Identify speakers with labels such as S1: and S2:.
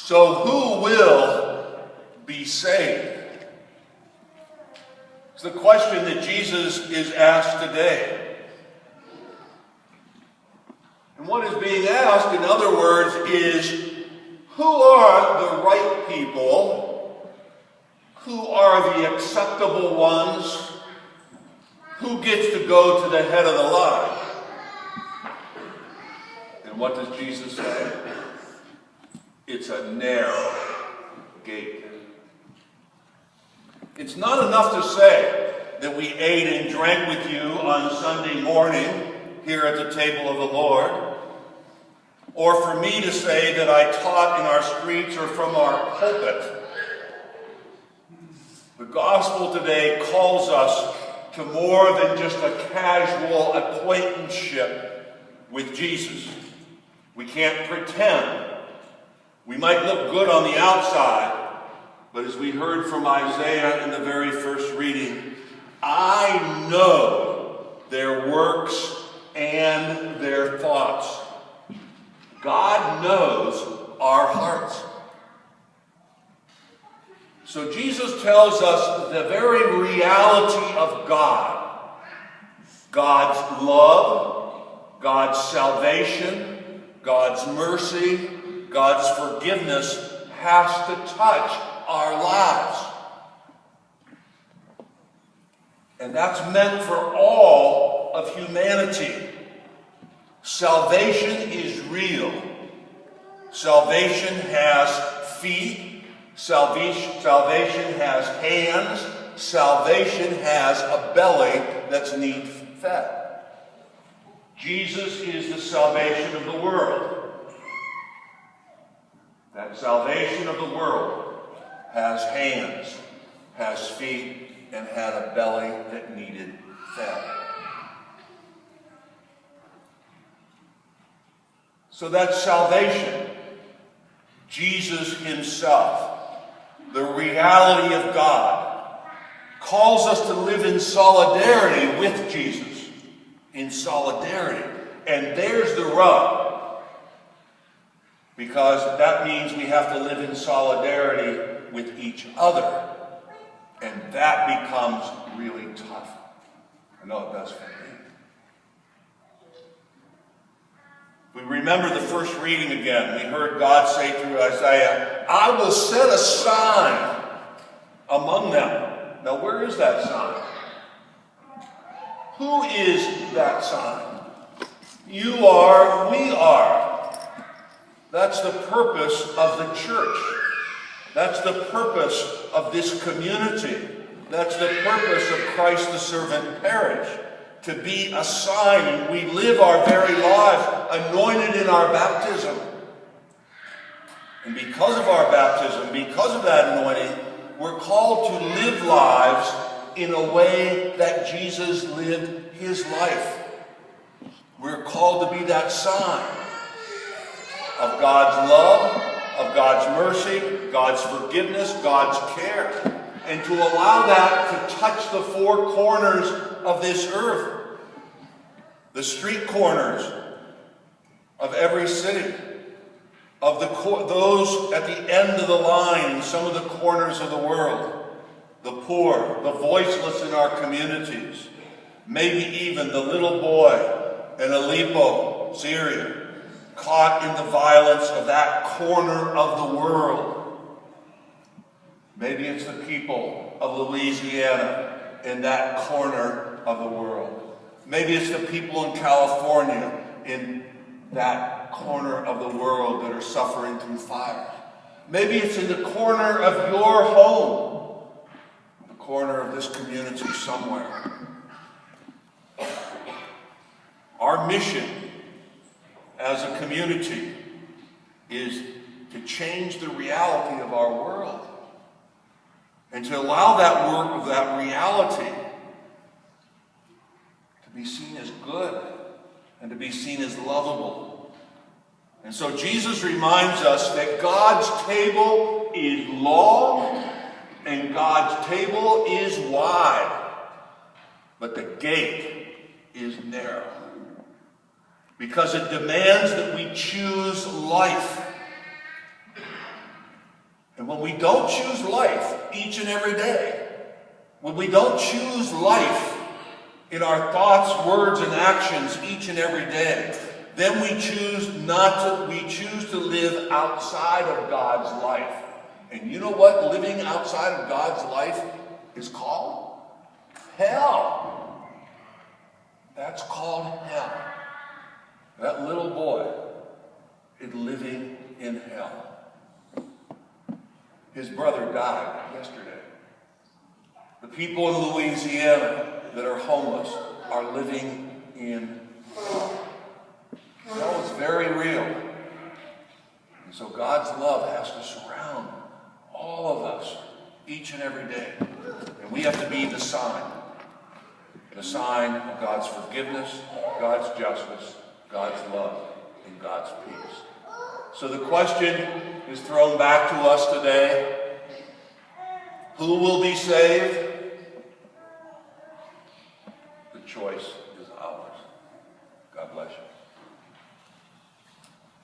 S1: So who will be saved? It's the question that Jesus is asked today. And what is being asked, in other words, is who are the right people? Who are the acceptable ones? Who gets to go to the head of the line? And what does Jesus say? It's a narrow gate. It's not enough to say that we ate and drank with you on Sunday morning here at the table of the Lord, or for me to say that I taught in our streets or from our pulpit. The gospel today calls us to more than just a casual acquaintanceship with Jesus. We can't pretend. We might look good on the outside, but as we heard from Isaiah in the very first reading, I know their works and their thoughts. God knows our hearts. So Jesus tells us the very reality of God. God's love, God's salvation, God's mercy, God's forgiveness has to touch our lives. And that's meant for all of humanity. Salvation is real. Salvation has feet. Salvation has hands. Salvation has a belly that's need fed. Jesus is the salvation of the world. That salvation of the world has hands, has feet, and had a belly that needed fed. So that salvation, Jesus himself, the reality of God, calls us to live in solidarity with Jesus. In solidarity. And there's the rub. Because that means we have to live in solidarity with each other. And that becomes really tough. I know it does for me. We remember the first reading again. We heard God say through Isaiah, I will set a sign among them. Now where is that sign? Who is that sign? You are, we are. That's the purpose of the church. That's the purpose of this community. That's the purpose of Christ the Servant Parish. To be a sign, and we live our very lives anointed in our baptism. And because of our baptism, because of that anointing, we're called to live lives in a way that Jesus lived his life. We're called to be that sign of God's love, of God's mercy, God's forgiveness, God's care, and to allow that to touch the four corners of this earth, the street corners of every city, of those at the end of the line in some of the corners of the world, the poor, the voiceless in our communities, maybe even the little boy in Aleppo, Syria, caught in the violence of that corner of the world. Maybe it's the people of Louisiana in that corner of the world. Maybe it's the people in California in that corner of the world that are suffering through fire. Maybe it's in the corner of your home, the corner of this community somewhere. Our mission as a community is to change the reality of our world and to allow that work of that reality to be seen as good and to be seen as lovable. And so Jesus reminds us that God's table is long and God's table is wide, but the gate is narrow. Because it demands that we choose life. And when we don't choose life each and every day, when we don't choose life in our thoughts, words, and actions each and every day, then we choose to live outside of God's life. And you know what living outside of God's life is called? Hell. That's called hell. That little boy is living in hell. His brother died yesterday. The people in Louisiana that are homeless are living in hell. Hell is very real. And so God's love has to surround all of us each and every day. And we have to be the sign of God's forgiveness, God's justice, God's love, and God's peace. So the question is thrown back to us today. Who will be saved? The choice